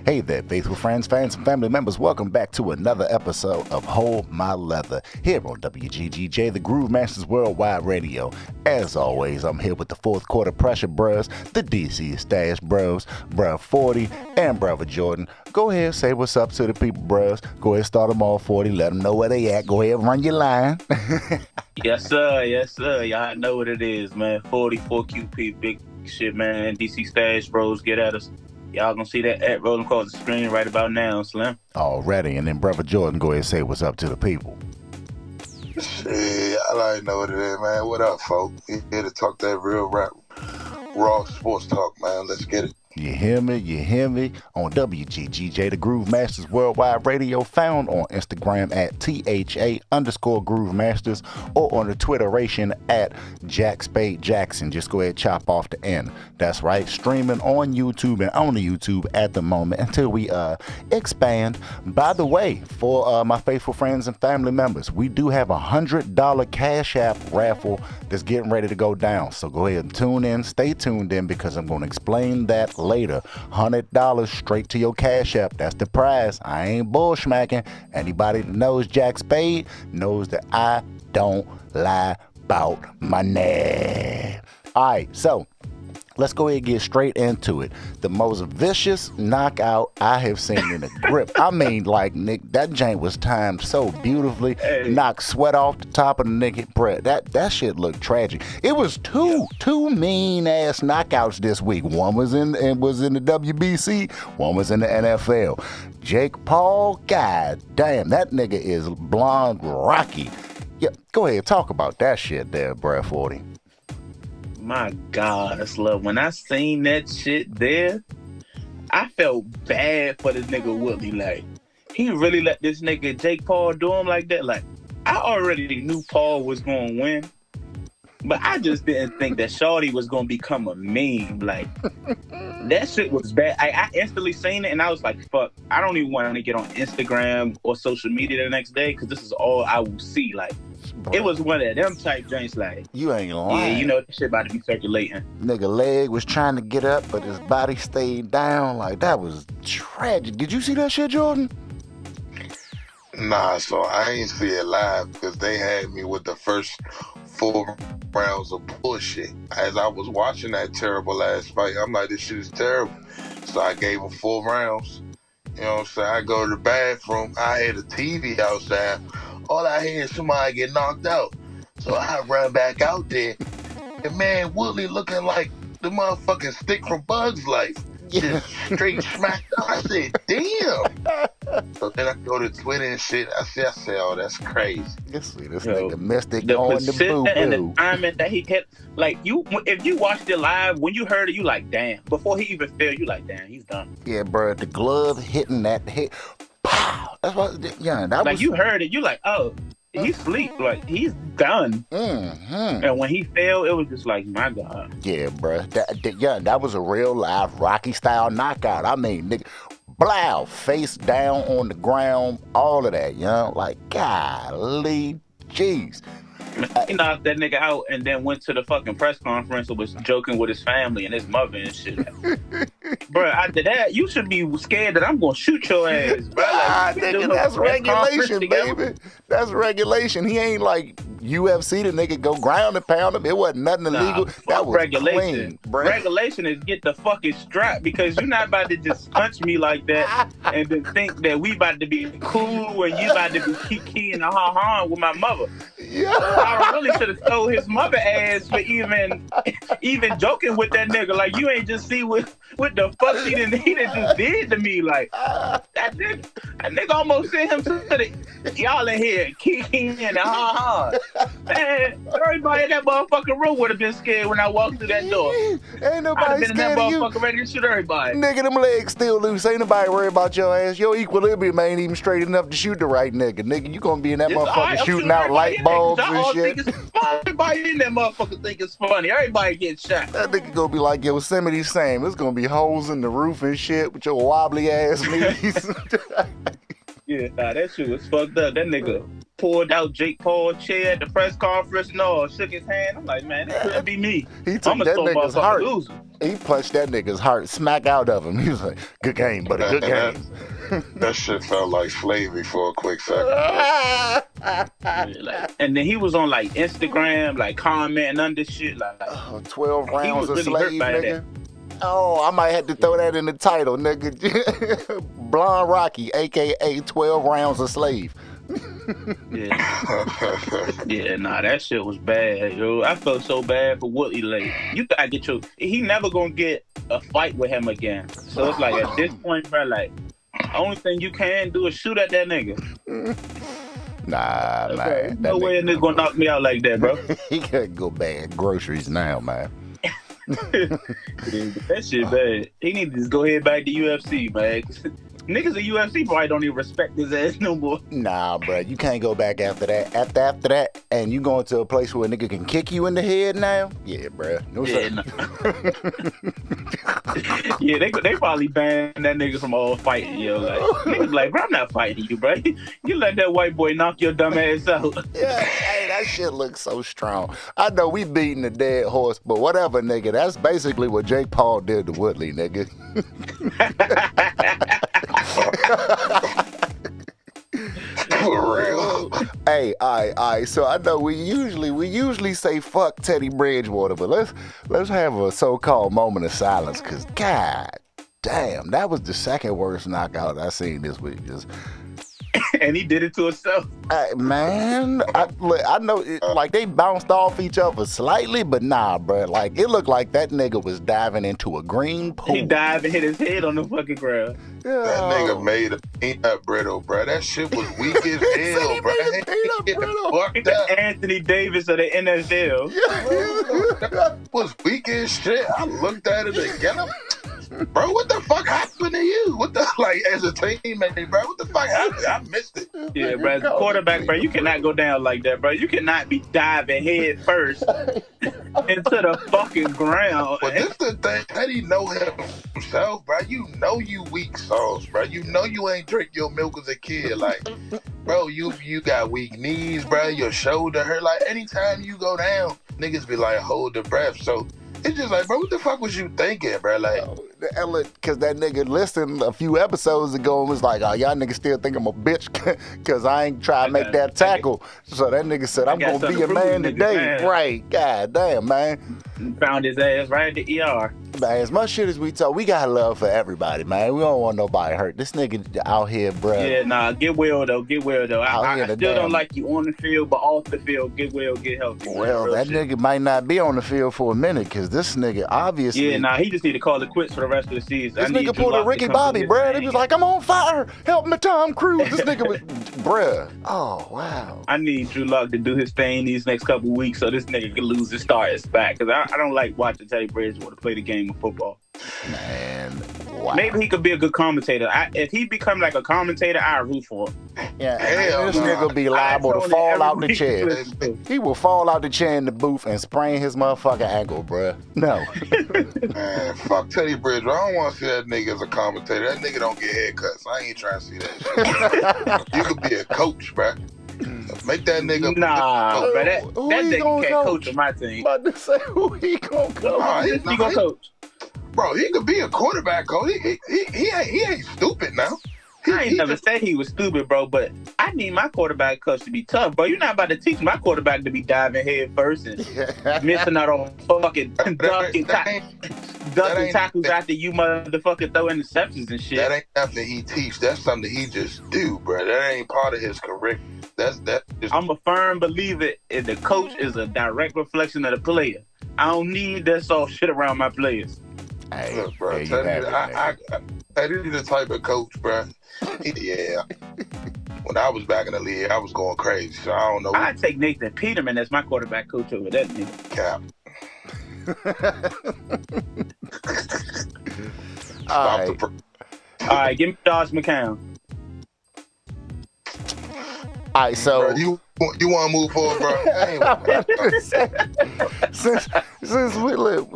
Hey there, faithful friends, fans, and family members. Welcome back to another episode of Hold My Leather here on WGGJ, the Groove Masters Worldwide Radio. As always, I'm here with the fourth quarter pressure bros, the DCStacheBros, Bruh 40, and Brother Jordan. Go ahead, say what's up to the people, bros. Go ahead, start them all 40, let them know where they at. Go ahead, run your line. Yes, sir. Yes, sir. Y'all know what it is, man. 44 QP, big shit, man. DCStacheBros, get at us. Y'all gonna see that at rolling across the screen right about now, Slim. Already, and then Brother Jordan, go ahead and say what's up to the people. Shit, I already know what it is, man. What up, folks? We here to talk that real rap, raw sports talk, man. Let's get it. You hear me? You hear me? On WGGJ, the Groove Masters Worldwide Radio, found on Instagram at THA_Groove Masters or on the Twitteration at Spade Jackson. Just go ahead and chop off the end. That's right. Streaming on YouTube and on the YouTube at the moment until we expand. By the way, for my faithful friends and family members, we do have a $100 Cash App raffle that's getting ready to go down. So go ahead and tune in. Stay tuned in because I'm going to explain that later. $100 straight to your Cash App. That's the prize. I ain't bullshmacking. Anybody that knows Jack Spade knows that I don't lie about money. All right, so let's go ahead and get straight into it. The most vicious knockout I have seen in a grip. I mean, like, Nick, that jank was timed so beautifully. Hey. Knocked sweat off the top of the nigga breath. That shit looked tragic. It was two mean ass knockouts this week. One was in the WBC. One was in the NFL. Jake Paul, god damn, that nigga is blonde Rocky. Yeah, go ahead, talk about that shit there, Brad 40. My God, that's love. When I seen that shit there, I felt bad for this nigga Woodley. Like, he really let this nigga Jake Paul do him like that. Like, I already knew Paul was gonna win, but I just didn't think that Shorty was gonna become a meme. Like, that shit was bad. I instantly seen it and I was like, fuck, I don't even want to get on Instagram or social media the next day because this is all I will see. Like, bro, it was one of them type drinks. Like, you ain't lying. Yeah, you know that shit about to be circulating. Nigga leg was trying to get up, but his body stayed down. Like, that was tragic. Did you see that shit, Jordan? Nah, so I ain't see it live because they had me with the first 4 rounds of bullshit. As I was watching that terrible ass fight, I'm like, this shit is terrible. So I gave him 4 rounds. You know what I'm saying? I go to the bathroom. I had a TV outside. All I hear is somebody get knocked out. So I run back out there. And man, Woodley looking like the motherfucking stick from Bug's Life. Just straight smacked up. I said, damn. So then I go to Twitter and shit. I say, oh, that's crazy. This nigga mystic on the boo-boo. And the timing that he hit, like, if you watched it live, when you heard it, you like, damn. Before he even fell, you like, damn, he's done. Yeah, bro, the glove hitting that hit. Pow! That's what, yeah, that like, was... you heard it, you like, oh, he's asleep. Like, he's done. Mm-hmm. And when he fell, it was just like, my God. Yeah, bro. That was a real live Rocky style knockout. I mean, nigga, blow, face down on the ground, all of that, you know? Like, golly, jeez. He knocked that nigga out and then went to the fucking press conference and was joking with his family and his mother and shit. Bro, after that, you should be scared that I'm gonna shoot your ass, bro. Like, nigga, that's regulation, baby. That's regulation. He ain't like UFC, the nigga go ground and pound him. It wasn't nothing illegal. That was regulation. Clean, bro. Regulation is get the fucking strap because you're not about to just punch me like that and then think that we about to be cool and you about to be kiki and ha-ha with my mother. Yeah. I really should have stole his mother ass for even joking with that nigga. Like, you ain't just see what the fuck he done just did to me. Like, that nigga almost sent him to the y'all in here kicking and ha. Man, everybody in that motherfucking room would have been scared when I walked through that door. Ain't nobody been scared in that of you. motherfucker ready to shoot everybody. Nigga, them legs still loose. Ain't nobody worried about your ass. Your equilibrium ain't even straight enough to shoot the right nigga. Nigga, you gonna be in that motherfucker shooting out light bulbs and shit. Everybody in that motherfucker think it's funny. Everybody gets shot. That nigga gonna be like Yosemite Sam. It's gonna be holes in the roof and shit with your wobbly ass knees. Yeah, nah, that shit was fucked up. That nigga pulled out Jake Paul's chair at the press conference and all, shook his hand. I'm like, man, that couldn't be me. He took I'm a that sore nigga's motherfucking heart. loser. He punched that nigga's heart smack out of him. He was like, good game, buddy, good game. That shit felt like slavery for a quick second. And then he was on like Instagram, like commenting under shit, like 12 rounds of really slave, hurt by nigga. Oh, I might have to throw that in the title, nigga. Blonde Rocky, aka 12 rounds of slave. Yeah, nah, that shit was bad, yo. I felt so bad for Woodley. Like, you gotta get your. He never gonna get a fight with him again. So it's like at this point, bro, like, only thing you can do is shoot at that nigga. Nah, man. No way a nigga gonna knock me out like that, bro. He can't go bag groceries now, man. That shit bad. He need to just go ahead back to UFC, man. Niggas in UFC probably don't even respect his ass no more. Nah, bro, you can't go back after that. After that, and you going to a place where a nigga can kick you in the head now? Yeah, bro. No, yeah, nah. Yeah, they probably banned that nigga from all fighting, yo. Like, niggas like, bro, I'm not fighting you, bro. You let that white boy knock your dumb ass out. Yeah, hey, that shit looks so strong. I know we beating a dead horse, but whatever, nigga. That's basically what Jake Paul did to Woodley, nigga. For real. Hey, all right. So I know we usually say fuck Teddy Bridgewater, but let's have a so-called moment of silence, cause god damn, that was the second worst knockout I seen this week. Just And he did it to himself. man, I know it, like they bounced off each other slightly, but nah, bro. Like it looked like that nigga was diving into a green pool. He dived and hit his head on the fucking ground. That nigga made a peanut brittle, bro. That shit was weak as hell, bro. Fucked up. Anthony Davis of the NFL. That was weak as shit. I looked at it again. Bro, what the fuck happened to you? What the, like, as a teammate, bro? What the fuck happened? I missed it. Yeah, bro, as a quarterback, bro, you cannot go down like that, bro. You cannot be diving head first into the fucking ground. But this the thing, Teddy know himself, bro. You know you weak sauce, bro. You know you ain't drink your milk as a kid. Like, bro, you got weak knees, bro. Your shoulder hurt. Like, anytime you go down, niggas be like, hold the breath. So, it's just like, bro, what the fuck was you thinking, bro? Like, because that nigga listened a few episodes ago and was like, oh, y'all niggas still think I'm a bitch because I ain't trying to make that tackle. So that nigga said, I'm going to be a man today. Man. Right. God damn, man. Found his ass right at the ER. Man, as much shit as we talk, we got love for everybody, man. We don't want nobody hurt. This nigga out here, bro. Yeah, nah, get well, though. Get well, though. I still don't like you on the field, but off the field, get well, get healthy. Well, that nigga might not be on the field for a minute because this nigga obviously... Yeah, nah, he just need to call it quits for the rest of the season. This nigga pulled a Ricky Bobby, bruh. He was like, I'm on fire. Help me, Tom Cruise. This nigga was... bruh. Oh, wow. I need Drew Lock to do his thing these next couple weeks so this nigga can lose his start back because I don't like watching Teddy Bridgewater play the game of football. Man, wow. Maybe he could be a good commentator. If he become like a commentator, I root for him. Yeah, this nigga be liable to fall out the chair. He will fall out the chair in the booth and sprain his motherfucking ankle, bruh. No. Man, fuck Teddy Bridgewater. I don't want to see that nigga as a commentator. That nigga don't get haircuts. I ain't trying to see that shit. You could be a coach, bruh. Make that nigga. Nah, bro. That nigga can't coach on my team. I'm about to say, who he gonna coach? He gonna coach. Bro, he could be a quarterback coach. He ain't stupid now. I ain't never said he was stupid, bro, but I need my quarterback coach to be tough, bro. You're not about to teach my quarterback to be diving head first and missing out on fucking ducking tackles after you motherfucking throw interceptions and shit. That ain't nothing he teach. That's something he just do, bro. That ain't part of his curriculum. I'm a firm believer in the coach is a direct reflection of the player. I don't need that soft shit around my players. Hey, look, bro, Teddy's the type of coach, bro. Yeah. When I was back in the league, I was going crazy, so I don't know. I'd take Nathan Peterman as my quarterback coach over that nigga. Cap. All right, give me Josh McCown. All right, so bro, you want to move forward, bro?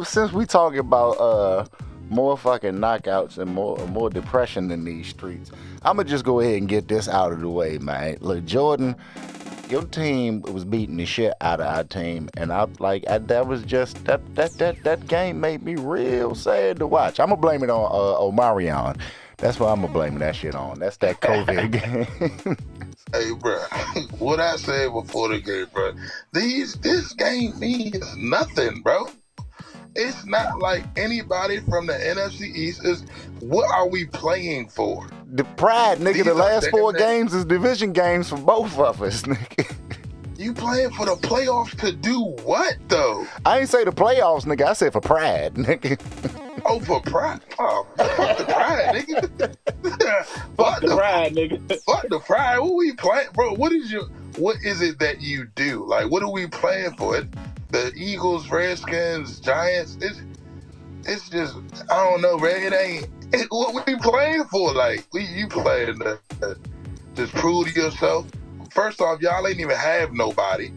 since we talking about more fucking knockouts and more depression in these streets, I'ma just go ahead and get this out of the way, man. Look, Jordan, your team was beating the shit out of our team, and that game made me real sad to watch. I'm gonna blame it on Omarion. That's what I'm gonna blame that shit on. That's that COVID game. Hey, bro, what I said before the game, bro. This game means nothing, bro. It's not like anybody from the NFC East is. What are we playing for? The pride, nigga. The last 4 games is division games for both of us, nigga. You playing for the playoffs to do what, though? I ain't say the playoffs, nigga. I said for pride, nigga. Oh, for pride? Oh, fuck the pride, nigga. Fuck the pride, nigga. Fuck the pride. What we playing, bro? What is it that you do? Like, what are we playing for? The Eagles, Redskins, Giants. It's just, I don't know, man. What we playing for? Like, you playing to just prove to yourself. First off, y'all ain't even have nobody,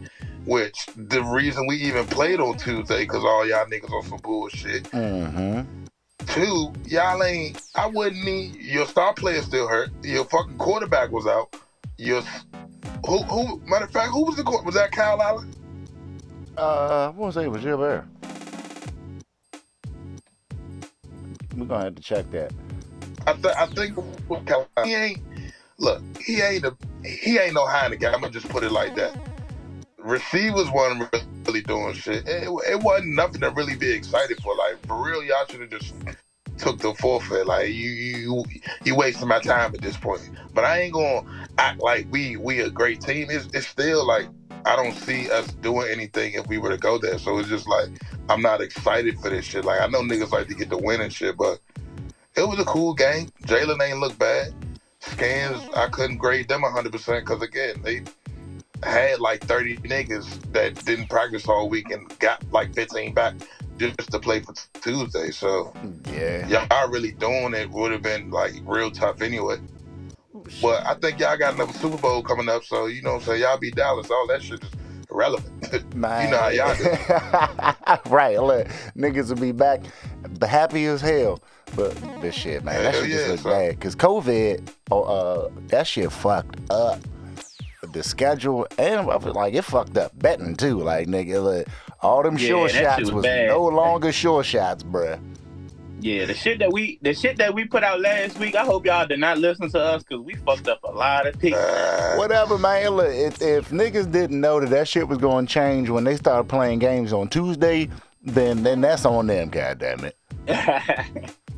which the reason we even played on Tuesday, because all y'all niggas on some bullshit. Mm-hmm. 2, y'all ain't, I wouldn't need, your star player still hurt. Your fucking quarterback was out. Matter of fact, who was the quarterback? Was that Kyle Allen? I want to say it was Gilbert. We're gonna have to check that. I think he ain't no Heineken guy. I'm gonna just put it like that. Receivers wasn't really doing shit. It wasn't nothing to really be excited for. Like, for real, y'all should have just took the forfeit. Like, you wasting my time at this point. But I ain't gonna act like we a great team. It's still like, I don't see us doing anything if we were to go there. So it's just like, I'm not excited for this shit. Like, I know niggas like to get the win and shit, but it was a cool game. Jalen ain't look bad. Scans, I couldn't grade them 100% because, again, they had like 30 niggas that didn't practice all week and got like 15 back just to play for Tuesday. So, yeah, y'all really doing it would have been like real tough anyway. But I think y'all got another Super Bowl coming up, so you know what I'm saying, y'all beat Dallas, all that shit is irrelevant. Man. You know how y'all do. Right, look, niggas will be back happy as hell. But this shit, man, that shit just look bad. Cause COVID, that shit fucked up the schedule, and like it fucked up betting too. Like, nigga, look, all them sure shots was no longer sure shots, bruh. Yeah, the shit that we put out last week, I hope y'all did not listen to us because we fucked up a lot of picks. Whatever, man. Look, if niggas didn't know that shit was going to change when they started playing games on Tuesday, then that's on them, goddammit.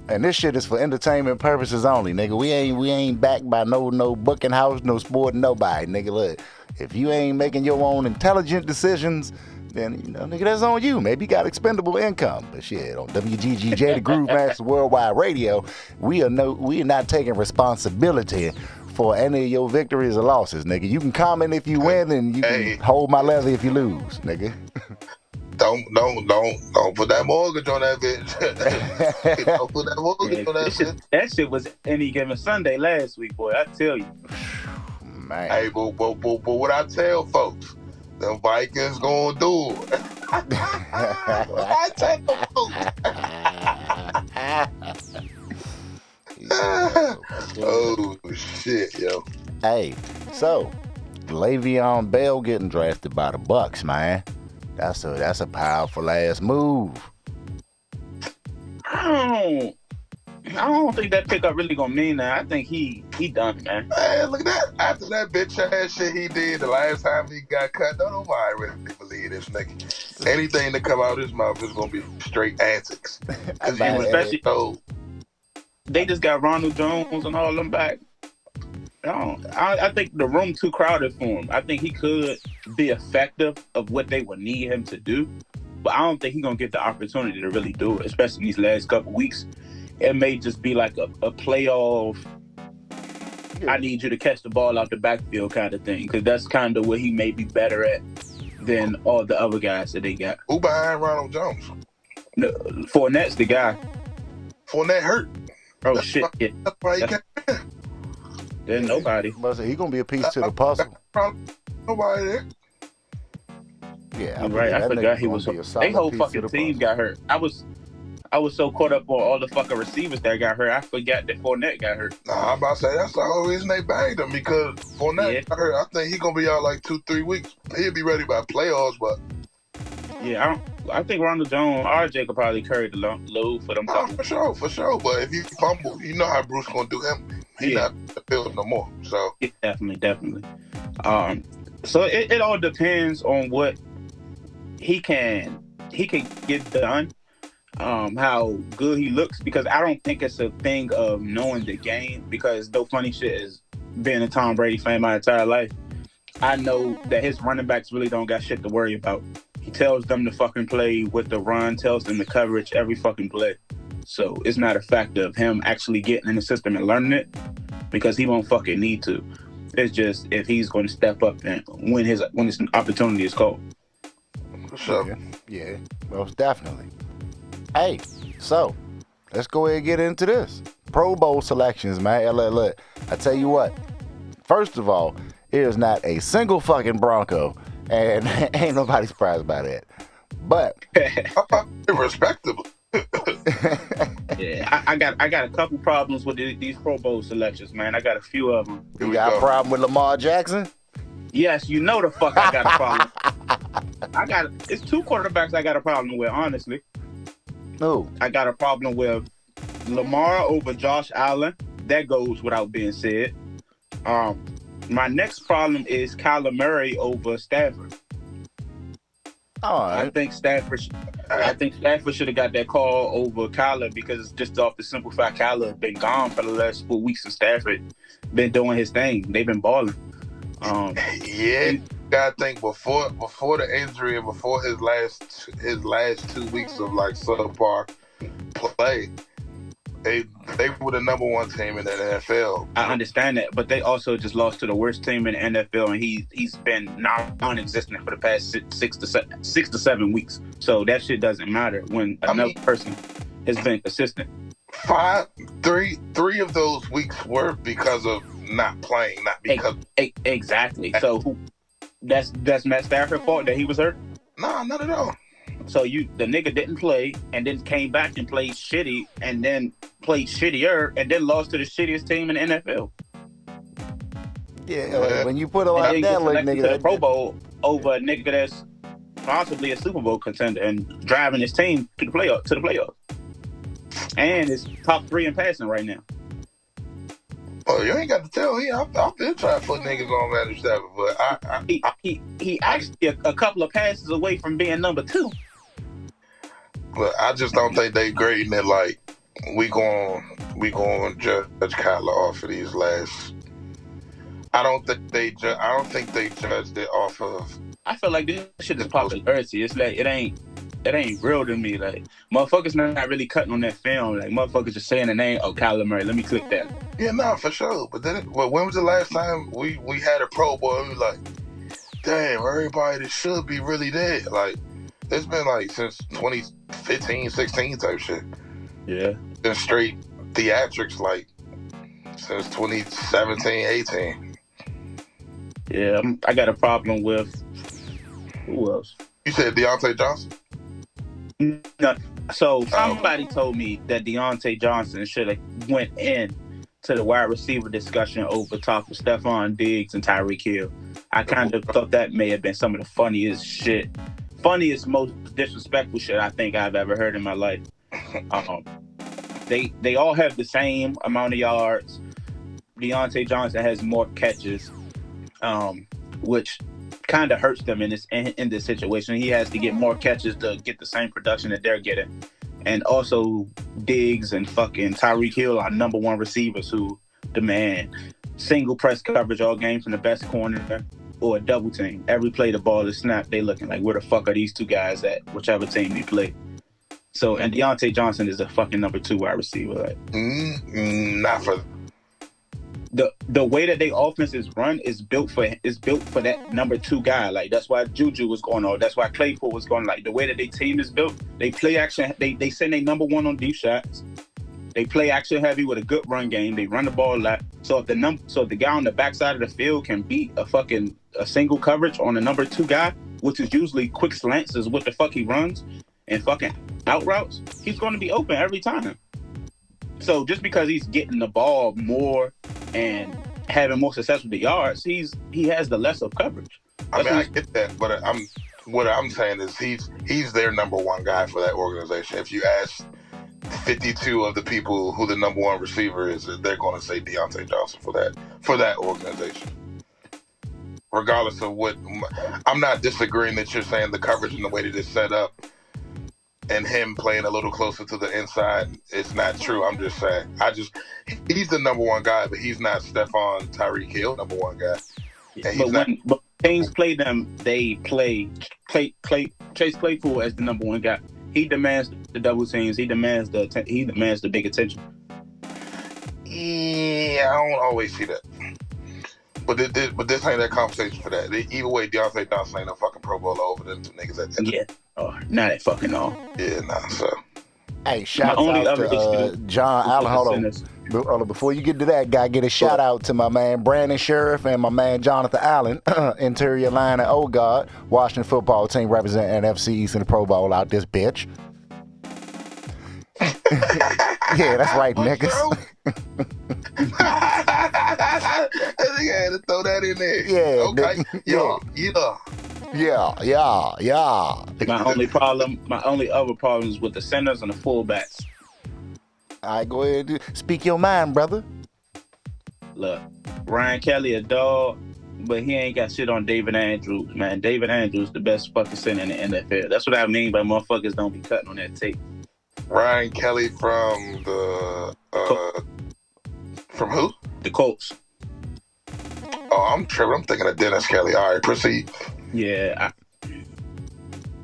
And this shit is for entertainment purposes only, nigga. We ain't backed by no booking house, no sport, nobody, nigga. Look, if you ain't making your own intelligent decisions, then, you know, nigga, that's on you. Maybe you got expendable income. But shit, on WGGJ, the Groove Masters Worldwide Radio, we are not taking responsibility for any of your victories or losses, nigga. You can comment if you win, and you can hold my leather if you lose, nigga. Don't put that mortgage on that bitch. Don't put that mortgage on that bitch. That shit was Any Given Sunday last week, boy. I tell you. Man. Hey, but what I tell folks, the Vikings gonna do it. I tell folks. Oh shit, yo. Hey, so Le'Veon Bell getting drafted by the Bucks, man. That's a powerful ass move. I don't think that pickup really gonna mean that. I think he done, man. Man, look at that. After that bitch ass shit he did the last time he got cut, don't nobody really believe this nigga. Anything that come out of his mouth is gonna be straight antics. Especially they just got Ronald Jones and all them back. I think the room too crowded for him. I think he could be effective of what they would need him to do, but I don't think he's gonna get the opportunity to really do it, especially in these last couple weeks. It may just be like a playoff, I need you to catch the ball out the backfield kind of thing, because that's kind of what he may be better at than all the other guys that they got. Who behind Ronald Jones? No, Fournette's the guy. Fournette hurt. Oh, shit. Yeah. That's why he can't. There's nobody. But he gonna be a piece to the puzzle. Nobody there. Yeah, right. I forgot he was. They whole fucking team got hurt. I was I was so caught up on all the fucking receivers that got hurt, I forgot that Fournette got hurt. Nah, I'm about to say that's the whole reason they banged him, because Fournette got hurt. I think he's gonna be out like 2-3 weeks. He'll be ready by playoffs, but yeah, I think Ronald Jones, RJ could probably carry the load for them. For sure. But if you fumble, you know how Bruce gonna do him. He's not in the field no more. So yeah, definitely. So it all depends on what he can get done. How good he looks, because I don't think it's a thing of knowing the game, because no funny shit is being a Tom Brady fan my entire life. I know that his running backs really don't got shit to worry about. He tells them to fucking play with the run, tells them the coverage every fucking play. So it's not a fact of him actually getting in the system and learning it, because he won't fucking need to. It's just if he's going to step up and when his opportunity is called. for sure. Yeah, most definitely. Hey, so let's go ahead and get into this. Pro Bowl selections, man. Look, I tell you what. First of all, it is not a single fucking Bronco, and ain't nobody surprised by that. But Respectable. Yeah, I got a couple problems with these Pro Bowl selections, man. I got a few of them. you got a problem with Lamar Jackson? Yes, you know the fuck I got a problem. It's two quarterbacks I got a problem with, honestly. No. I got a problem with Lamar over Josh Allen. That goes without being said. My next problem is Kyler Murray over Stafford. All right. I think Stafford should have got that call over Kyler, because just off the simple fact Kyler been gone for the last 4 weeks and Stafford been doing his thing. They've been balling. You gotta think before the injury and before his last 2 weeks of like subpar play, they were the number one team in the NFL. I understand that, but they also just lost to the worst team in the NFL, and he's been non-existent for the past 6 to 7 weeks. So that shit doesn't matter when another person has been consistent. Three of those weeks were because of not playing, not because exactly. So that's Matt Stafford's fault that he was hurt? No, not at all. So the nigga didn't play and then came back and played shitty and then played shittier and then lost to the shittiest team in the NFL. Yeah, when you put it like that, like nigga, to the Pro Bowl over a nigga that's possibly a Super Bowl contender and driving his team to the playoffs. And is top 3 in passing right now. Oh, you ain't got to tell me. I've been trying to put niggas on Matthew Stafford, but he actually a couple of passes away from being number 2. But I just don't think they grading it like we going judge Kyler off of these last. I don't think they judged it off of. I feel like this shit is popularity. It's like it ain't real to me. Like motherfuckers not really cutting on that film. Like motherfuckers just saying the name. Oh, Kyler Murray. Let me click that. Yeah, no, for sure. But then, when was the last time we had a Pro Bowl? We was like, damn, everybody that should be really dead. Like it's been like since 2015, 16 type shit. Yeah. Been straight theatrics like since 2017, 18. Yeah, I got a problem with who else? You said Deontay Johnson? No. So somebody told me that Deontay Johnson should have went in to the wide receiver discussion over top of Stephon Diggs and Tyreek Hill. I kind of thought that may have been some of the funniest, most disrespectful shit I think I've ever heard in my life. They all have the same amount of yards. Deontay Johnson has more catches, which kind of hurts them in this situation. He has to get more catches to get the same production that they're getting. And also, Diggs and fucking Tyreek Hill are number 1 receivers who demand single press coverage all game from the best corner or a double team. Every play the ball is snapped, they looking like, where the fuck are these two guys at, whichever team they play. So, and Deontay Johnson is a fucking number 2 wide receiver. Like, not for the way that their offense is run is built for that number 2 guy. Like that's why Juju was going on. That's why Claypool was going. Like the way that their team is built, they play action. They send their number 1 on deep shots. They play action heavy with a good run game. They run the ball a lot. So if the guy on the backside of the field can beat a single coverage on a number 2 guy, which is usually quick slants is what the fuck he runs, and fucking out routes, he's going to be open every time. So just because he's getting the ball more and having more success with the yards, he has the less of coverage. I get that, but what I'm saying is he's their number one guy for that organization. If you ask 52 of the people who the number one receiver is, they're going to say Deontay Johnson for that organization. Regardless of what, I'm not disagreeing that you're saying the coverage and the way that it's set up and him playing a little closer to the inside, it's not true. I'm just saying, he's the number one guy, but he's not Stephon Tyreek Hill number one guy. And but teams play them, they play Chase Claypool as the number one guy. He demands the double teams. He demands the big attention. Yeah, I don't always see that. But this ain't that conversation for that. Either way, Deontay Johnson ain't no fucking Pro Bowler over them two niggas at that. Yeah. Oh, not at fucking all. Yeah, nah, so. Hey, shout out to John Allen. Hold on. Before you get to that, gotta get a shout out to my man Brandon Sheriff and my man Jonathan Allen, interior line and old guard, Washington football team representing NFC East in the Pro Bowl out this bitch. Yeah, that's right, niggas. I had to throw that in there. Yeah. Okay. Yeah. My only other problem is with the centers and the fullbacks. All right, go ahead. Speak your mind, brother. Look, Ryan Kelly a dog, but he ain't got shit on David Andrews, man. David Andrews the best fucking center in the NFL. That's what I mean by motherfuckers don't be cutting on that tape. Ryan Kelly from the from who? The Colts. Oh, I'm tripping. I'm thinking of Dennis Kelly. All right, proceed. Yeah,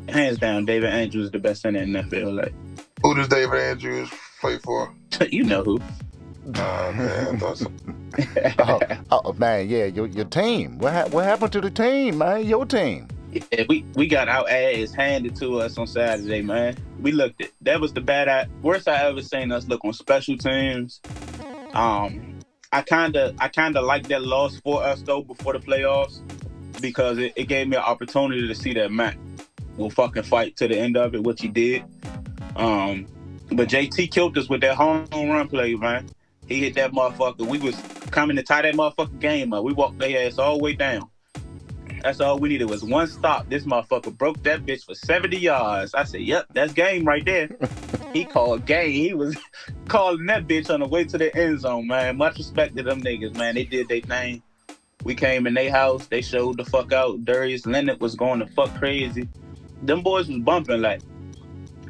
hands down, David Andrews is the best center in the NFL. Like, who does David Andrews play for? You know who? Man, I thought so. Oh man, yeah, your team. What happened to the team, man? Your team. Yeah, we got our ass handed to us on Saturday, man. We looked at that was the worst I ever seen us look on special teams. I kinda like that loss for us though before the playoffs because it gave me an opportunity to see that Mac will fucking fight to the end of it, which he did. But JT killed us with that home run play, man. He hit that motherfucker. We was coming to tie that motherfucking game up. We walked their ass all the way down. That's all we needed was one stop. This motherfucker broke that bitch for 70 yards. I said, yep, that's game right there. He called game. He was calling that bitch on the way to the end zone, man. Much respect to them niggas, man. They did their thing. We came in their house. They showed the fuck out. Darius Leonard was going the fuck crazy. Them boys was bumping. Like,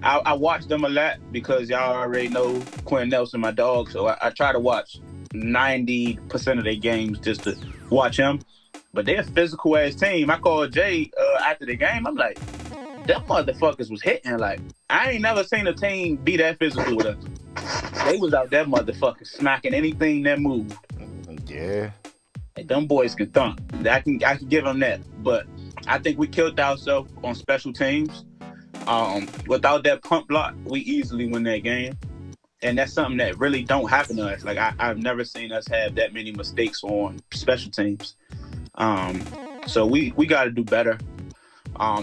I watched them a lot because y'all already know Quinn Nelson, my dog. So I try to watch 90% of their games just to watch him. But they're a physical ass team. I called Jay after the game. I'm like, them motherfuckers was hitting. Like, I ain't never seen a team be that physical with us. They was out that motherfucker smacking anything that moved. Yeah. And them boys can thump. I can give them that. But I think we killed ourselves on special teams. Without that pump block, we easily win that game. And that's something that really don't happen to us. Like, I've never seen us have that many mistakes on special teams. So we got to do better.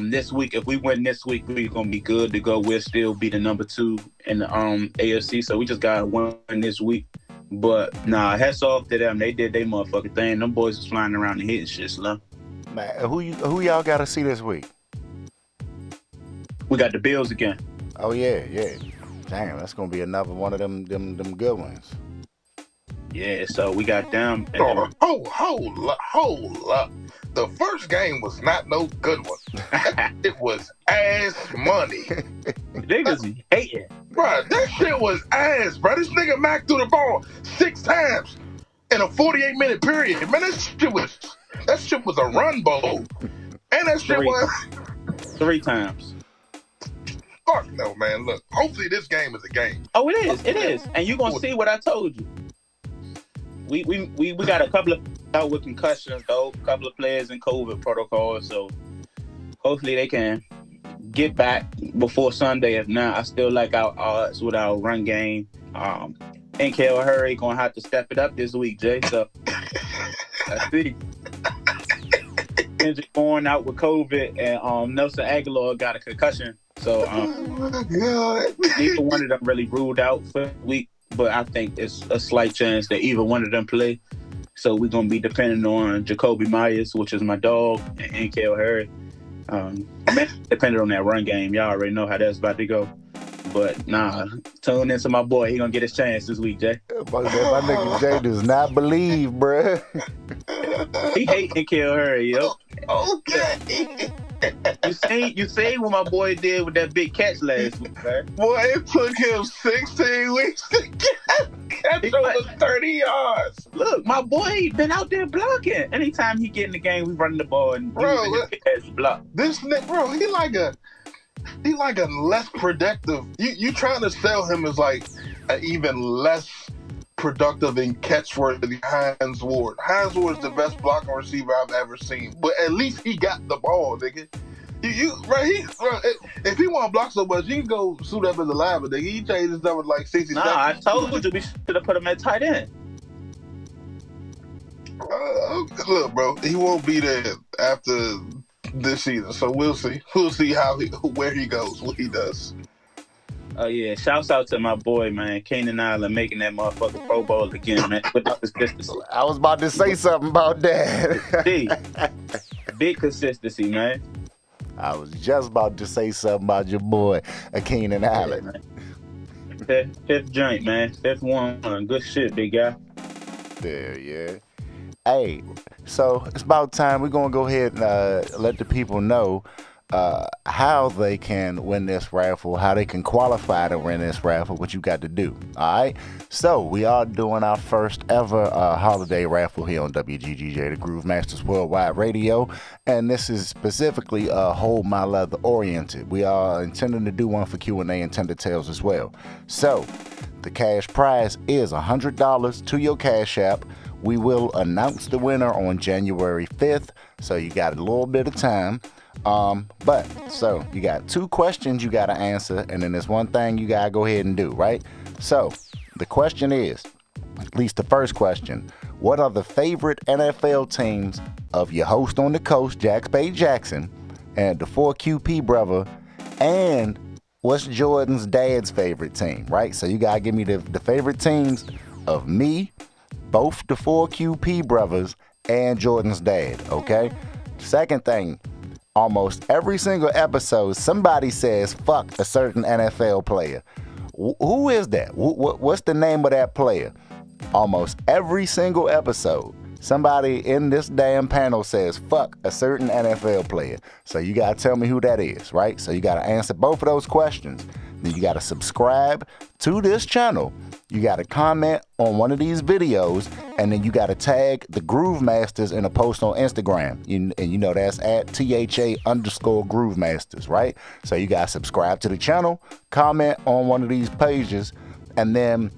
This week, if we win this week, we're going to be good to go. We'll still be the number 2 in the AFC. So we just got to win this week. But nah, hats off to them. They did their motherfucking thing. Them boys was flying around and hitting shit slow. Man, who y'all got to see this week? We got the Bills again. Oh yeah. Damn, that's gonna be another one of them good ones. Yeah, so we got them. Hold up. The first game was not no good one. It was ass money. Niggas be hating. Bro, that shit was ass, bro. This nigga Mac threw the ball 6 times in a 48-minute period. Man, that shit was a run bowl. And that shit was 3 times. Fuck no, man. Look, hopefully this game is a game. Oh, it is. It is. And you're going to see what I told you. We got a couple of out with concussions, though. A couple of players in COVID protocols. So hopefully they can get back before Sunday. If not, I still like our odds with our run game. And Kel Hurry going to have to step it up this week, Jay. So I see. Kendrick Bourne out with COVID, and Nelson Aguilar got a concussion So Oh my God. neither one of them really ruled out for the week, but I think it's a slight chance that either one of them play. So we're gonna be depending on Jacoby Myers, which is my dog, and N'Keal Harry. Depending on that run game, y'all already know how that's about to go. But nah, tune into my boy. He gonna get his chance this week, Jay. My nigga Jay does not believe, bruh. He hate N'Keal Harry, yo. Okay. You seen what my boy did with that big catch last week, man. Boy, it took him 16 weeks to catch over 30 yards. Look, my boy been out there blocking. Anytime he get in the game, we running the ball and block. This nigga, bro, he like a less productive. You trying to sell him as like an even less productive and catchworthy Hines Ward. Hines Ward is the best blocking receiver I've ever seen, but at least he got the ball, nigga. If he want to block so much, you can go suit up as a lineman, nigga. He changed his number like 60 seconds. I told you we should have put him at tight end. Look, bro, he won't be there after this season, so we'll see. We'll see where he goes, what he does. Oh yeah, shouts out to my boy, man, Keenan Allen, making that motherfucker Pro Bowl again, man. Without consistency. I was about to say something about that. Big consistency, man. I was just about to say something about your boy, Keenan Allen. Yeah, fifth joint, man. Fifth one. Good shit, big guy. There, yeah. Hey, so it's about time we're going to go ahead and let the people know how they can win this raffle, how they can qualify to win this raffle, what you got to do. All right. So we are doing our first ever holiday raffle here on WGGJ, the Groove Masters Worldwide Radio, and this is specifically Hold My Leather oriented. We are intending to do one for Q&A and Tender Tales as well. So the cash prize is $100 to your Cash App. We will announce the winner on January 5th, so you got a little bit of time. So you got 2 questions you got to answer, and then there's one thing you got to go ahead and do, right? So the question is, at least the first question, what are the favorite NFL teams of your host on the coast, Spade Jackson, and the 4QP brother, and what's Jordan's dad's favorite team, right? So you got to give me the favorite teams of me, both the 4QP brothers, and Jordan's dad, okay? Second thing, almost every single episode, somebody says, fuck a certain NFL player. Who is that? What's the name of that player? Almost every single episode, somebody in this damn panel says, fuck a certain NFL player. So you got to tell me who that is, right? So you got to answer both of those questions. Then you got to subscribe to this channel. You got to comment on one of these videos, and then you got to tag the Groove Masters in a post on Instagram. And you know that's at @THA_Groove Masters, right? So you got to subscribe to the channel, comment on one of these pages, and then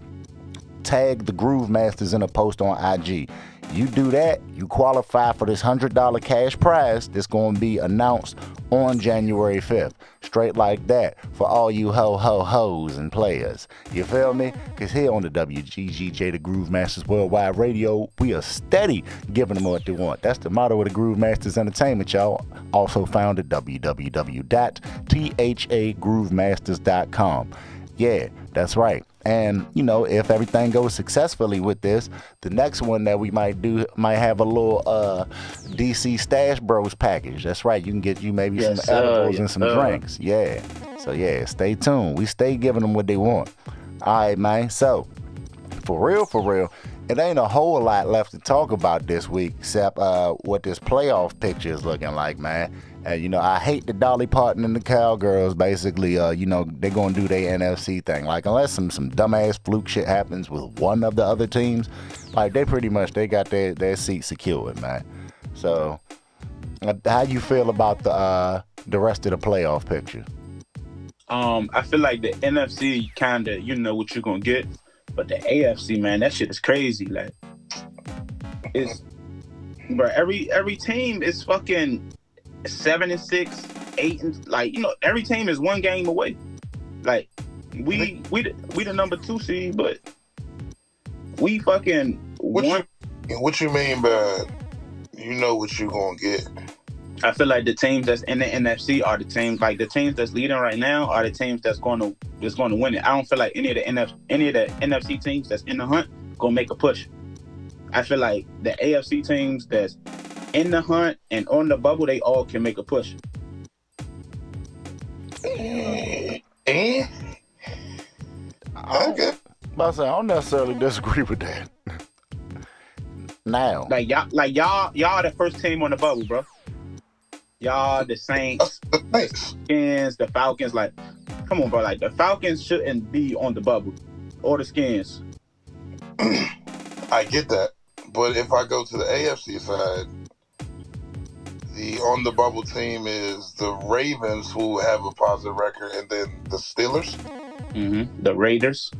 tag the Groove Masters in a post on IG. You do that, you qualify for this $100 cash prize that's going to be announced on January 5th. Straight like that for all you hoes and players. You feel me? Because here on the WGGJ, the Groove Masters Worldwide Radio, we are steady giving them what they want. That's the motto of the Groove Masters Entertainment, y'all. Also found at www.THAGroovemasters.com. Yeah, that's right. And, you know, if everything goes successfully with this, the next one that we might do might have a little DCStacheBros package. That's right. You can get you maybe some edibles and some drinks. Yeah. So, yeah, stay tuned. We stay giving them what they want. All right, man. So, for real, it ain't a whole lot left to talk about this week except what this playoff picture is looking like, man. You know, I hate the Dolly Parton and the Cowgirls. Basically, you know, they're going to do their NFC thing. Like, unless some dumbass fluke shit happens with one of the other teams, like, they got their seat secured, man. So, how you feel about the rest of the playoff picture? I feel like the NFC kind of, you know what you're going to get. But the AFC, man, that shit is crazy. Like, it's, bro, every team is fucking 7-6, 8, like, you know, every team is one game away. Like, we the number 2 seed, but we fucking what you mean by you know what you gonna get? I feel like the teams that's in the NFC are the teams like the teams that's leading right now are the teams that's going to win it. I don't feel like any of the NFC teams that's in the hunt gonna make a push. I feel like the AFC teams that's in the hunt and on the bubble, they all can make a push. Okay. I don't necessarily disagree with that. Now, y'all the first team on the bubble, bro. Y'all the Saints, Skins, the Falcons. Like, come on, bro. Like the Falcons shouldn't be on the bubble or the Skins. I get that, but if I go to the AFC side, the on the bubble team is the Ravens, who have a positive record, and then the Steelers. Mm-hmm. The Raiders.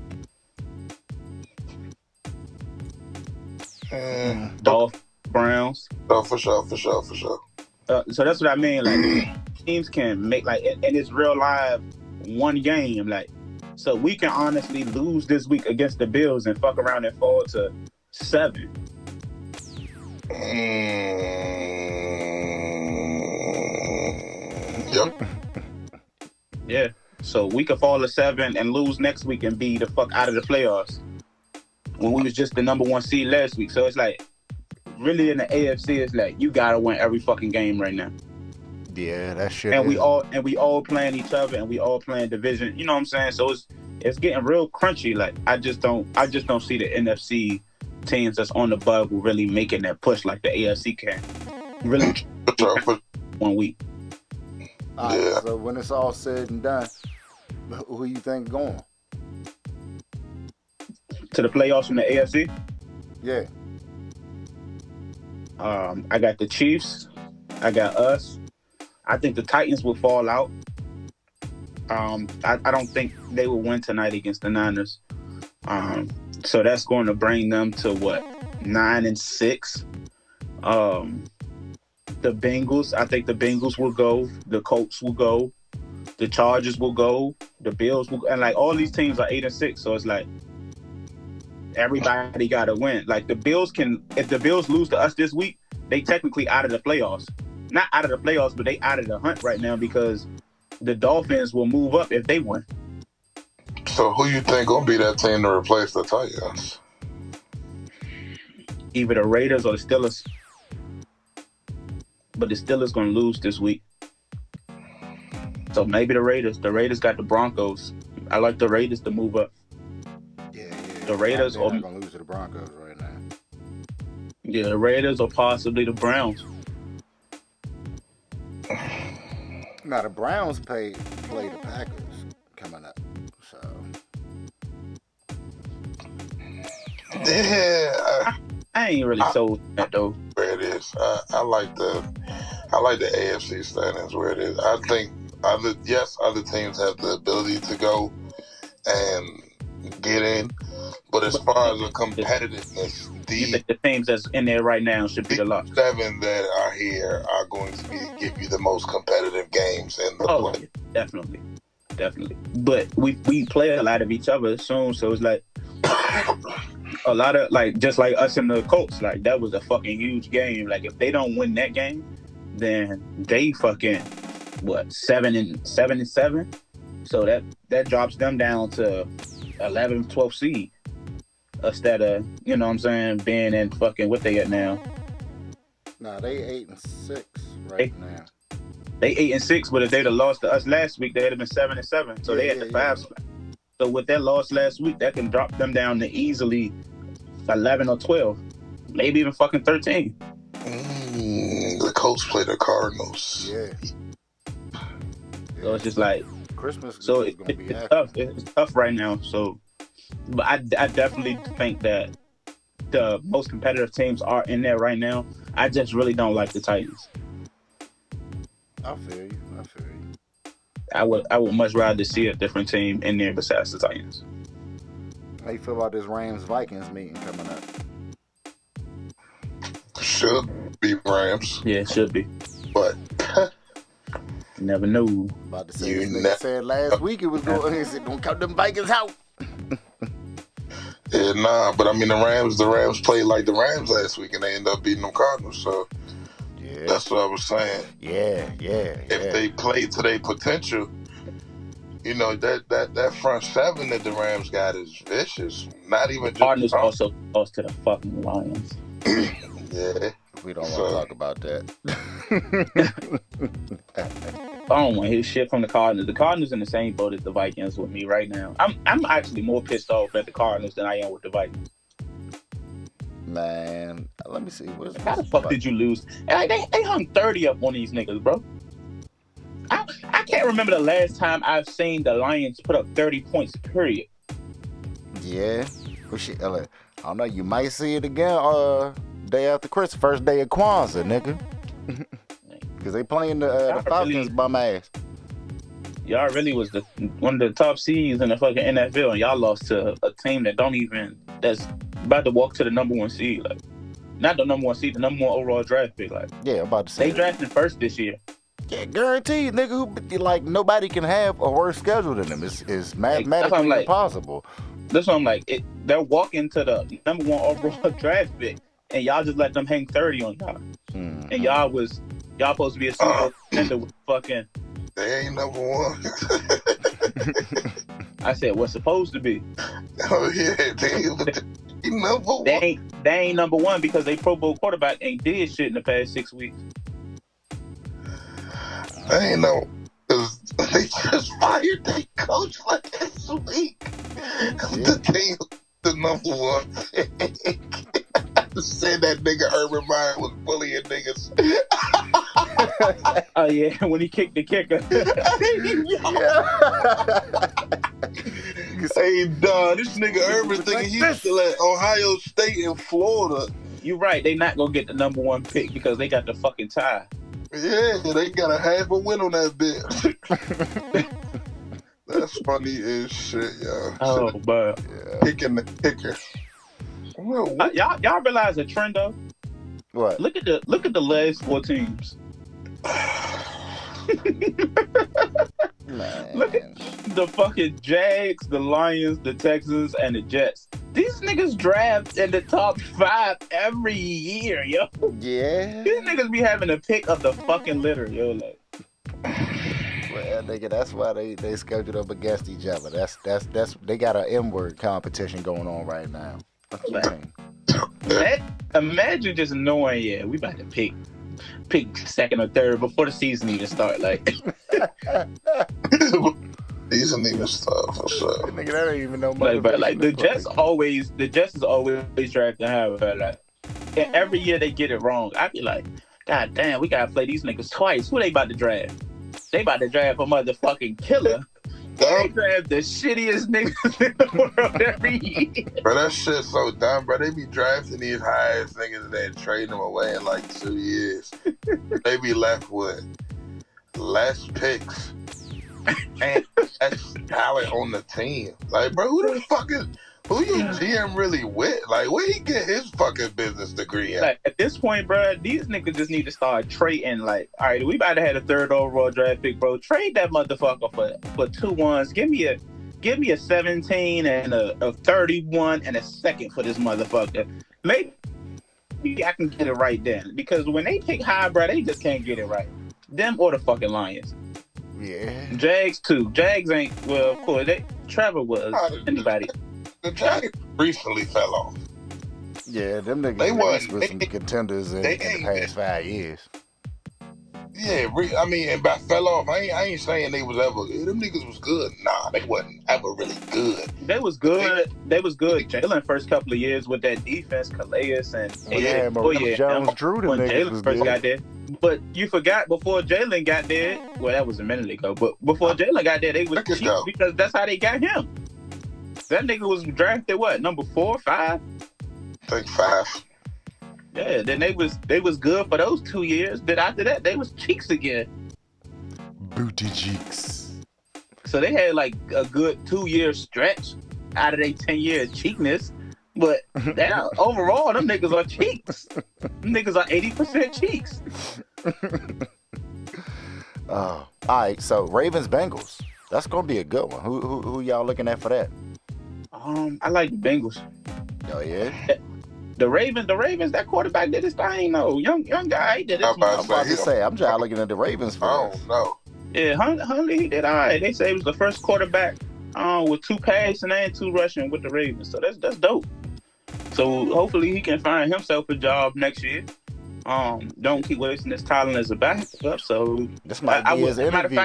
Dolphins, Browns. Oh, for sure. So that's what I mean. Like teams can make and it's real live one game. Like, so we can honestly lose this week against the Bills and fuck around and fall to 7. Yep. Yeah. So we could fall to 7 and lose next week and be the fuck out of the playoffs when we was just the number 1 seed last week. So it's like, really in the AFC, it's like you gotta win every fucking game right now. Yeah, that shit. And we all playing each other, and we all playing division. You know what I'm saying? So it's getting real crunchy. Like I just don't see the NFC teams that's on the bubble really making that push like the AFC can. Really, 1 week. All right, so when it's all said and done, who you think going to the playoffs from the AFC? Yeah. I got the Chiefs. I got us. I think the Titans will fall out. I don't think they will win tonight against the Niners. So that's going to bring them to 9-6. The Bengals. I think the Bengals will go. The Colts will go. The Chargers will go. The Bills will, and like all these teams are 8-6. So it's like everybody got to win. Like the Bills can, if the Bills lose to us this week, they technically out of the playoffs. Not out of the playoffs, but they out of the hunt right now because the Dolphins will move up if they win. So who you think gonna be that team to replace the Titans? Either the Raiders or the Steelers. But the Steelers gonna lose this week. So maybe the Raiders. The Raiders got the Broncos. I like the Raiders to move up. Yeah. The Raiders are not gonna lose to the Broncos right now. Yeah, the Raiders or possibly the Browns. Now the Browns play the Packers coming up, so yeah. I ain't really sold that though. Where it is, I like the AFC standings where it is. I think other teams have the ability to go and get in, but as far as the competitiveness, you think the teams that's in there right now should be the lot? 7 that are here are going to give you the most competitive games in the play. Definitely. But we play a lot of each other soon, so it's like a lot of like just like us and the Colts. Like that was a fucking huge game. Like if they don't win that game, then they fucking 7-7. So that drops them down to 11th, 12th seed. Instead of, you know what I'm saying, being in fucking what they at now. Nah, they 8-6 now. They 8-6, but if they'd have lost to us last week, they'd have been 7-7. So they at the 5 spot. So with that loss last week, that can drop them down to easily 11 or 12, maybe even fucking 13. The Colts play the Cardinals. Yeah. So it's just like Christmas. So it's tough. It's tough right now. So. But I definitely think that the most competitive teams are in there right now. I just really don't like the Titans. I feel you. I would much rather see a different team in there besides the Titans. How you feel about this Rams-Vikings meeting coming up? Should be Rams. Yeah, it should be. But never knew. About to say, they said last week it was going to cut them Vikings out. Yeah, nah, but I mean the Rams played like the Rams last week and they ended up beating them Cardinals. So yeah, That's what I was saying. Yeah. If they play to their potential, you know, that front seven that the Rams got is vicious. Not even just Cardinals also lost to the fucking Lions. Yeah. We don't want to talk about that. I don't want to hear shit from the Cardinals. The Cardinals in the same boat as the Vikings with me right now. I'm actually more pissed off at the Cardinals than I am with the Vikings. Man, let me see. How the fuck did you lose? And like, they hung 30 up on these niggas, bro. I can't remember the last time I've seen the Lions put up 30 points, period. Yeah. I don't know. You might see it again day after Christmas, first day of Kwanzaa, nigga. Because they playing the Falcons bum ass. Y'all really was one of the top seeds in the fucking NFL, and y'all lost to a team that's about to walk to the number one seed. Like, not the number one seed, the number one overall draft pick. Like, yeah, I'm about to say they drafted first this year. Yeah, guaranteed, nigga. Who like nobody can have a worse schedule than them. It's mathematically impossible. That's what I'm like. They're walking to the number one overall draft pick, and y'all just let them hang 30 on y'all. Mm-hmm. And y'all supposed to be a Super Bowl contender with fucking. They ain't number one. I said what's supposed to be. Oh yeah, they ain't number one. They ain't number one because they Pro Bowl quarterback ain't did shit in the past 6 weeks. I ain't know, because they just fired their coach like this week. Yeah. The number one pick. Said that nigga Urban Meyer was bullying niggas. Oh yeah, when he kicked the kicker. Hey, dog, this nigga Urban thinking he's still at Ohio State and Florida. You right, they not gonna get the number one pick because they got the fucking tie. Yeah, they got a half a win on that bitch. That's funny as shit, y'all. Oh, but picking the kicker. Well, y'all realize a trend though? What? Look at the last 4 teams. Look at the fucking Jags, the Lions, the Texans, and the Jets. These niggas draft in the top 5 every year, yo. Yeah. These niggas be having a pick of the fucking litter, yo. Like, well, nigga, that's why they scheduled up against each other. That's they got an M-word competition going on right now. Imagine just knowing, we about to pick second or third before the season even start. Like, season even start for sure. Nigga, that ain't even no money. But like the Jets is always drafting high. Like, and every year they get it wrong. I be like, God damn, we gotta play these niggas twice. Who they about to draft? They about to draft a motherfucking killer. They draft the shittiest niggas in the world every year. Bro, that shit's so dumb, bro. They be drafting these high-ass niggas and then trading them away in like 2 years. They be left with less picks and less talent on the team. Like, bro, who your GM really with? Like, where he get his fucking business degree at? Like, at this point, bro, these niggas just need to start trading. Like, all right, we about to have a 3rd overall draft pick, bro. Trade that motherfucker for 2 ones. Give me a 17 and a 31 and a 2nd for this motherfucker. Maybe I can get it right then. Because when they pick high, bro, they just can't get it right. Them or the fucking Lions. Yeah. Jags too. Jags ain't, well, of course, Trevor was. Anybody. The Giants recently fell off. Yeah, them niggas with some contenders in the past 5 years. Yeah, I mean, and by fell off, I ain't saying they was ever. Them niggas was good. Nah, they wasn't ever really good. They was good. They was good. Jalen first couple of years with that defense, Calais and Jones, Drew, when Jalen first got there. But you forgot before Jalen got there. Well, that was a minute ago. But before Jalen got there, they was cheap because that's how they got him. That nigga was drafted what, number 4, 5? I think 5. Yeah, then they was good for those 2 years. Then after that, they was cheeks again. Booty cheeks. So they had like a good 2-year stretch out of their 10-year cheekness. But overall, them niggas are cheeks. Them niggas are 80% cheeks. All right, so Ravens Bengals. That's gonna be a good one. Who y'all looking at for that? I like the Bengals. Oh yeah. The Ravens, that quarterback did his thing, though. Young guy, he did his I'm about I'm about to say, I'm just looking at the Ravens I first. don't know. Yeah, Huntley, he did all right. They say he was the first quarterback with 2 passing and 2 rushing with the Ravens. So that's dope. So hopefully he can find himself a job next year. Don't keep wasting his talent as a backup. So This might be his matter of interview.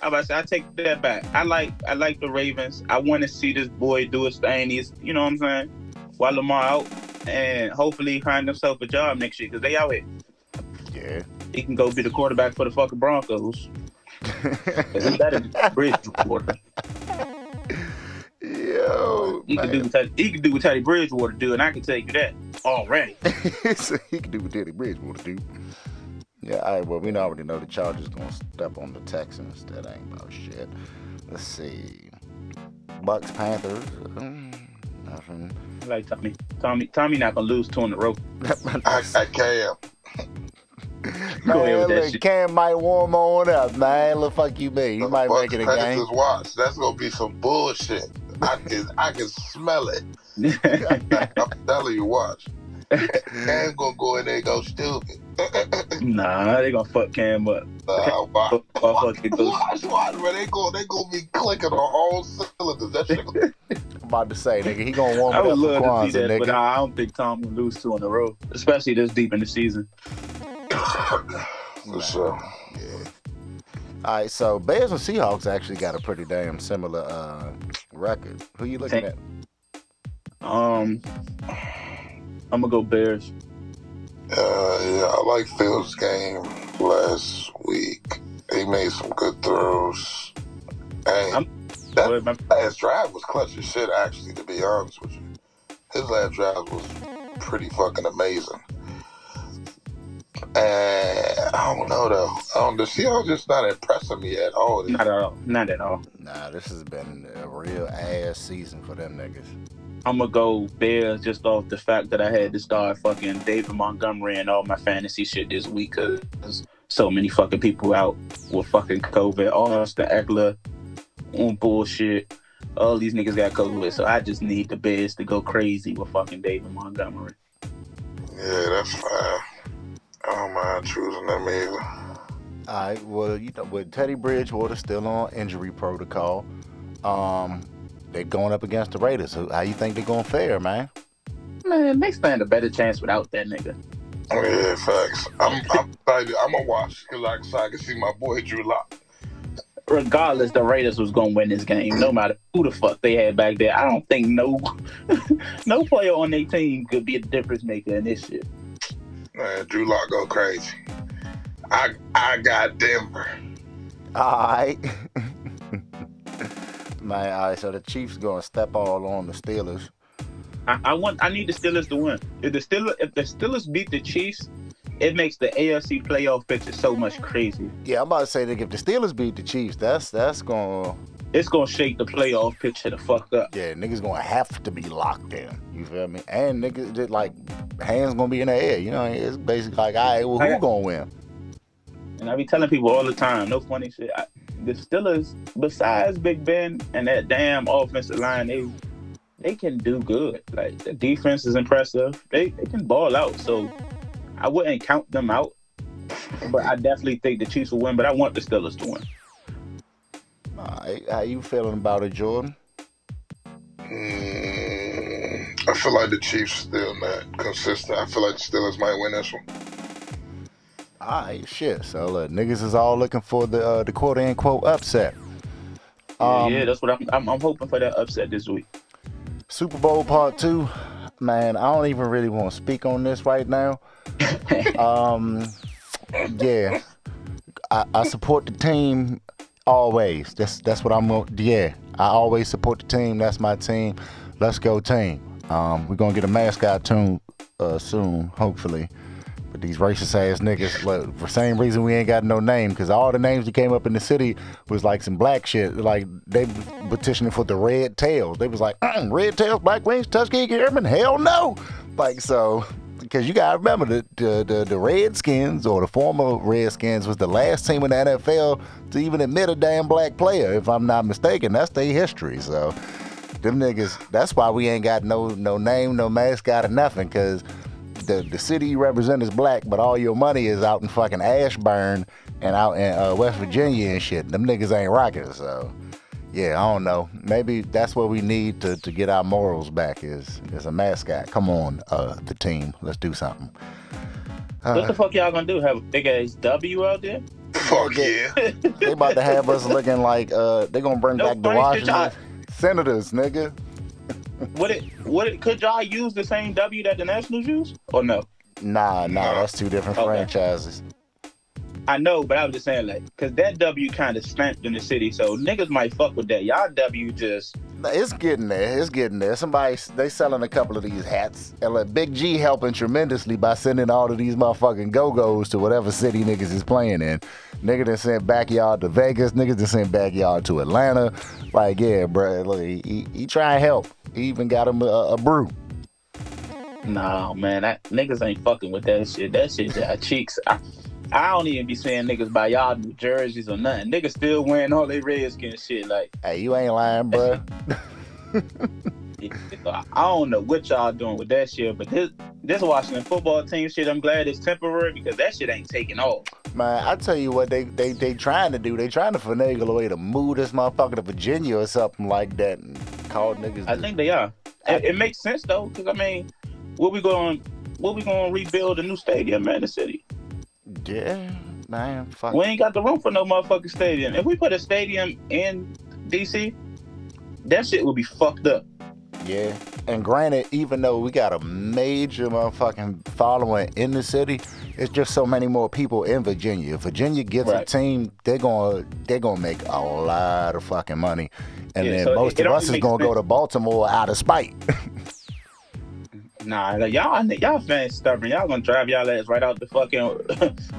fact, I take that back. I like the Ravens. I want to see this boy do his thing. He's, you know what I'm saying, while Lamar out, and hopefully he find himself a job next year because they out here. Yeah. He can go be the quarterback for the fucking Broncos. He's better than Bridgewater. Yo, He can do what Teddy Bridgewater do, and I can tell you that already. So he can do what Teddy Bridgewater do. Yeah, all right, well, we already know the Chargers gonna step on the Texans. That ain't about shit. Let's see. Bucks, Panthers. Nothing. I like Tommy not gonna lose 2 in a row. I can't. Go ahead with that look, shit. Cam might warm on up, man. Look, fuck you, me. He The might Bucks make it a game. Panthers watch. That's gonna be some bullshit. I can smell it. I'm telling you, watch. Cam gonna go in there and go stupid. Nah, they gonna fuck Cam up. Watch, Fuck it goes. bro. They gonna be clicking on all cylinders. That shit gonna I'm about to say, nigga, he gonna warm I it would up for love to see Kwanzaa, that, but nigga. I don't think Tom will lose 2 in a row, especially this deep in the season. for sure. Yeah. All right, so Bears and Seahawks actually got a pretty damn similar record. Who you looking at? I'm gonna go Bears. Yeah, I like Phil's game last week. He made some good throws. And that last drive was clutch as shit, actually, to be honest with you. His last drive was pretty fucking amazing. And I don't know, though. The Seahawks just not impressing me at all. Not at all. Nah, this has been a real ass season for them niggas. I'm gonna go Bears just off the fact that I had to start fucking David Montgomery and all my fantasy shit this week because so many fucking people out with fucking COVID. Austin Eckler on bullshit. All these niggas got COVID, so I just need the Bears to go crazy with fucking David Montgomery. Yeah, that's fine. I don't mind choosing them either. All right, well, you know, with Teddy Bridgewater still on injury protocol, they're going up against the Raiders. So how you think they're going to fare, man? Man, they stand a better chance without that nigga. Oh, yeah, facts. I'm excited. I'm going to watch because I can see my boy Drew Lock. Regardless, the Raiders was going to win this game, no matter who the fuck they had back there. I don't think no player on their team could be a difference maker in this shit. Man, Drew Lock go crazy. I got Denver. All right. Man, all right, so the Chiefs going to step all on the Steelers. I need the Steelers to win. If the Steelers beat the Chiefs, it makes the AFC playoff picture so much crazy. Yeah, I'm about to say that if the Steelers beat the Chiefs, that's going to... It's going to shake the playoff picture the fuck up. Yeah, niggas going to have to be locked in. You feel me? And niggas, just like, hands going to be in the air. You know, it's basically like, all right, well, who going to win? And I be telling people all the time, no funny shit. The Steelers, besides Big Ben and that damn offensive line, they can do good. Like, the defense is impressive. They can ball out. So I wouldn't count them out. But I definitely think the Chiefs will win. But I want the Steelers to win. All right, how you feeling about it, Jordan? I feel like the Chiefs still not consistent. I feel like the Steelers might win this one. All right, shit. So niggas is all looking for the quote unquote upset. Yeah, that's what I'm hoping for, that upset this week. Super Bowl Part 2. Man, I don't even really want to speak on this right now. Yeah, I support the team always. That's what I'm going to. Yeah, I always support the team. That's my team. Let's go team. We're going to get a mascot tune soon, hopefully. But these racist ass niggas, look, for the same reason we ain't got no name, because all the names that came up in the city was like some black shit. Like, they petitioning for the red tails. They was like, red tails, black wings, Tuskegee Airmen, hell no. Like, so, because you gotta remember, the Redskins, or the former Redskins, was the last team in the NFL to even admit a damn black player, if I'm not mistaken. That's their history, so. them niggas. That's why we ain't got no name, no mascot, or nothing. Cause the city you represent is black, but all your money is out in fucking Ashburn and out in West Virginia and shit. Them niggas ain't rocking. So yeah, I don't know. Maybe that's what we need to get our morals back. Is a mascot. Come on, the team. Let's do something. What the fuck y'all gonna do? Have a big ass W out there? Fuck yeah. They about to have us looking like they gonna bring back the Washington Senators, nigga. Could y'all use the same W that the Nationals use, or no? Nah, that's two different franchises. I know, but I was just saying, like, because that W kind of stamped in the city, so niggas might fuck with that. Y'all W just... It's getting there. They selling a couple of these hats. And like, Big G helping tremendously by sending all of these motherfucking go-go's to whatever city niggas is playing in. Nigga done sent backyard to Vegas. Niggas done sent backyard to Atlanta. Like, yeah, bro, look, he try and help. He even got him a brew. Nah, man, niggas ain't fucking with that shit. That shit got cheeks. I don't even be seeing niggas buy y'all new jerseys or nothing. Niggas still wearing all they Redskin shit. Like, hey, you ain't lying, bro. I don't know what y'all doing with that shit, but this Washington football team shit, I'm glad it's temporary because that shit ain't taking off. Man, I tell you what they trying to do. They trying to finagle a way to move this motherfucker to Virginia or something like that and call niggas. I think they are. It makes sense though, because I mean, what we going to rebuild a new stadium in the city? Yeah, man, fuck. We ain't got the room for no motherfucking stadium. If we put a stadium in DC, that shit would be fucked up. Yeah, and granted, even though we got a major motherfucking following in the city, it's just so many more people in Virginia. If Virginia gets a team, they're gonna make a lot of fucking money, and then so most of us is gonna go to Baltimore out of spite. Nah, like, y'all fans stubborn. Y'all gonna drive y'all ass right out the fucking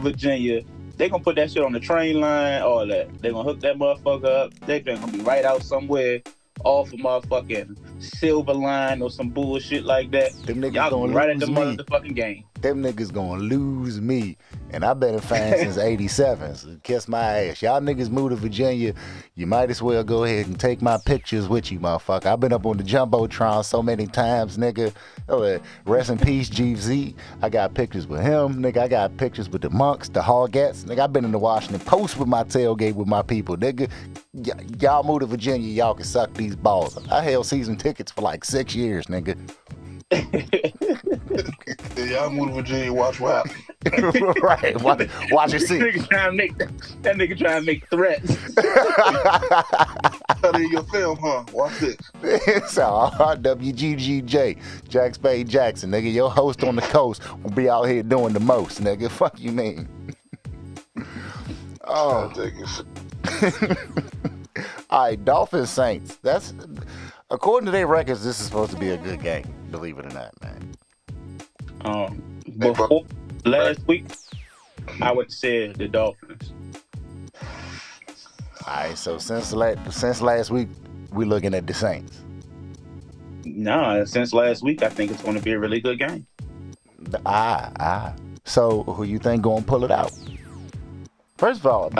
Virginia. They gonna put that shit on the train line, all that. They gonna hook that motherfucker up. They gonna be right out somewhere off a motherfucking Silver Line or some bullshit like that. Them niggas y'all gonna right lose at the me. motherfucking game. Them niggas gonna lose me. And I've been a fan since 87, so kiss my ass. Y'all niggas move to Virginia, you might as well go ahead and take my pictures with you, motherfucker. I've been up on the Jumbotron so many times, nigga. Rest in peace, GZ. I got pictures with him, nigga. I got pictures with the Monks, the Hoggets. Nigga, I've been in the Washington Post with my tailgate with my people, nigga. Y'all move to Virginia, y'all can suck these balls. I held season tickets for like 6 years, nigga. Y'all move to Virginia, watch what happens. Right, watch it see. That nigga trying to make threats. That in your film, huh? Watch this. It's all WGGJ, Jack Spade Jackson, nigga. Your host on the coast will be out here doing the most, nigga. Fuck you mean? Oh. All right, Dolphins Saints. That's according to their records. This is supposed to be a good game. Believe it or not, man. Before last week, I would say the Dolphins. All right, so since last week, we're looking at the Saints. No, since last week, I think it's going to be a really good game. So who you think going to pull it out? First of all,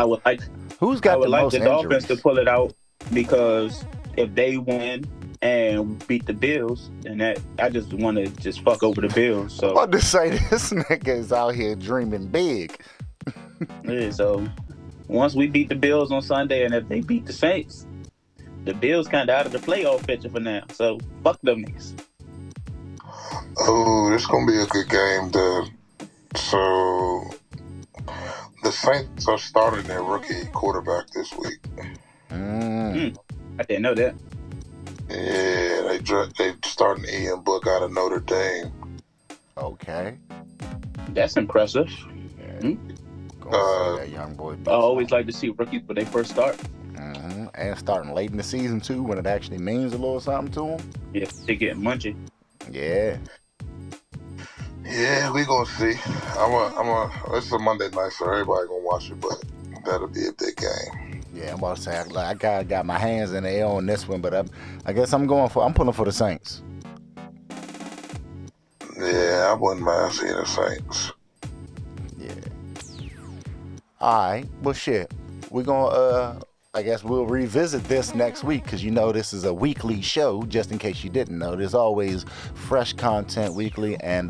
who's got the most injuries? Dolphins to pull it out because if they win and beat the Bills, then I just want to just fuck over the Bills. So I'm about to say this nigga is out here dreaming big. Yeah, so once we beat the Bills on Sunday, and if they beat the Saints, the Bills kind of out of the playoff picture for now. So fuck them niggas. Oh, this gonna be a good game, dude. So the Saints are starting their rookie quarterback this week. I didn't know that. Yeah, they starting Ian Book out of Notre Dame. Okay, that's impressive. Yeah. That young boy. I always like to see rookies when they first start. Mm-hmm. And starting late in the season too, when it actually means a little something to them. Yeah, they get munchy. Yeah. Yeah, we gonna see. It's a Monday night, so everybody gonna watch it, but that'll be a big game. Yeah, I'm about to say I got my hands in the air on this one, but I guess I'm pulling for the Saints. Yeah, I wouldn't mind seeing the Saints. Yeah. All right, well shit, we're gonna I guess we'll revisit this next week because you know this is a weekly show, just in case you didn't know. There's always fresh content weekly and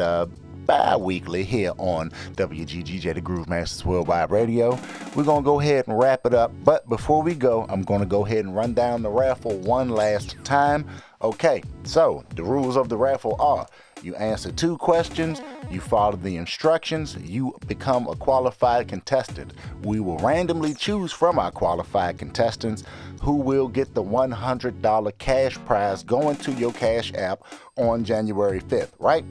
bi-weekly here on WGGJ, the Groove Masters Worldwide Radio. We're going to go ahead and wrap it up. But before we go, I'm going to go ahead and run down the raffle one last time. Okay, so the rules of the raffle are: you answer 2 questions, you follow the instructions, you become a qualified contestant. We will randomly choose from our qualified contestants who will get the $100 cash prize going to your Cash App on January 5th, right?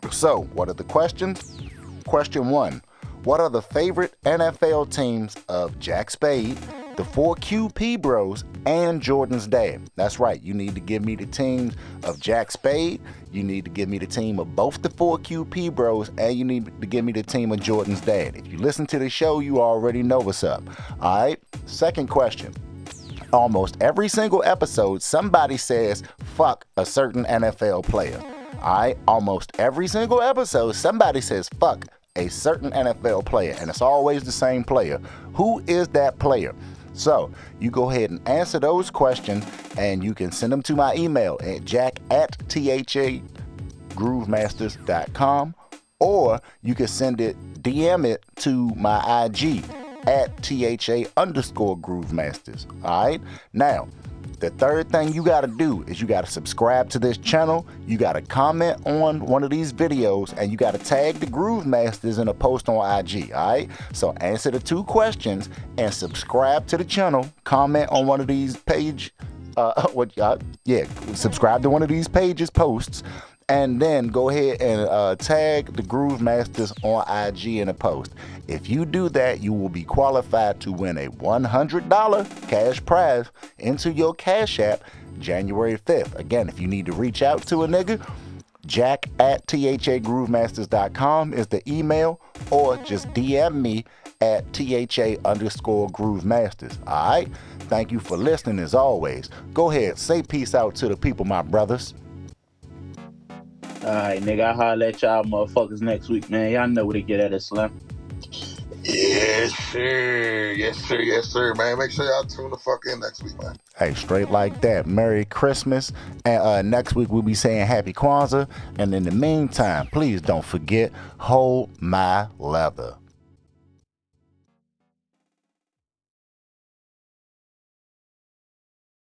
So, what are the questions? Question 1. What are the favorite NFL teams of Jack Spade, the 4QP Bros, and Jordan's dad? That's right. You need to give me the teams of Jack Spade. You need to give me the team of both the 4QP Bros, and you need to give me the team of Jordan's dad. If you listen to the show, you already know what's up. All right. Second question. Almost every single episode, somebody says, fuck a certain NFL player. All right. Almost every single episode, somebody says, fuck a certain NFL player, and it's always the same player. Who is that player? So you go ahead and answer those questions, and you can send them to my email at jack@thagroovemasters.com, or you can DM it to my IG at @THA_Groovemasters. All right. Now, the third thing you got to do is you got to subscribe to this channel. You got to comment on one of these videos, and you got to tag the Groove Masters in a post on IG. All right. So answer the 2 questions and subscribe to the channel. Comment on one of these subscribe to one of these pages posts. And then go ahead and tag the Groove Masters on IG in a post. If you do that, you will be qualified to win a $100 cash prize into your Cash App January 5th. Again, if you need to reach out to a nigga, jack@THAGroovemasters.com is the email, or just DM me at @THA_Groovemasters. All right? Thank you for listening as always. Go ahead, say peace out to the people, my brothers. Alright, nigga, I'll holler at y'all motherfuckers next week, man. Y'all know where to get at us, Slim. Yes, sir. Yes, sir. Yes, sir, man. Make sure y'all tune the fuck in next week, man. Hey, straight like that. Merry Christmas. And next week we'll be saying Happy Kwanzaa. And in the meantime, please don't forget, hold my leather.